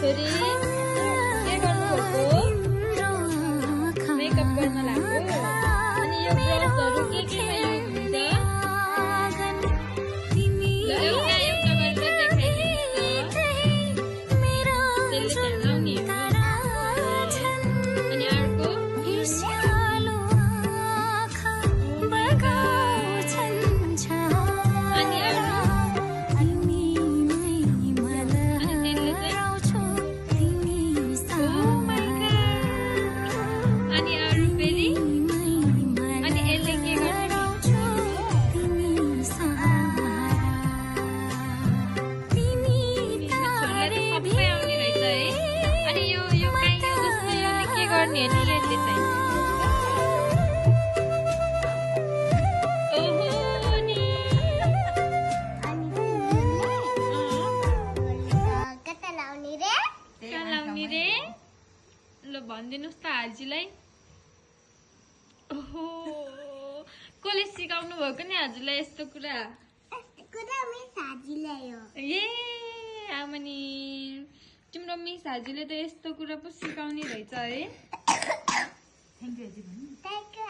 छोरी के गर्नुभएको? मेकअप गर्न लाग्यो। अनि यो ब्रसहरू केमा युज हुन्छ? ल एउटा एउटा गरेर देखाइदिनुहोस् त। त्यसले चाहिँ लाउने हो। अनि अर्को? अनि अरू? अनि अरू फेरि? अनि यसले के गर्छ? छोरीलाई त सबै आउने रहेछ है। अनि यो काहीँ जस्तो यसले के गर्ने नि यसले चाहिँ? ओहो नि। कहाँ लाउने रे? ल भनिदिनुहोस् त हाजीलाई। ओहो कसले सिकाउनु भएको नि हजुरलाई यस्तो कुरा? ए आमानी तिम्रो मिस हाजीले त यस्तो कुरा पो सिकाउने रहेछ है। Thank you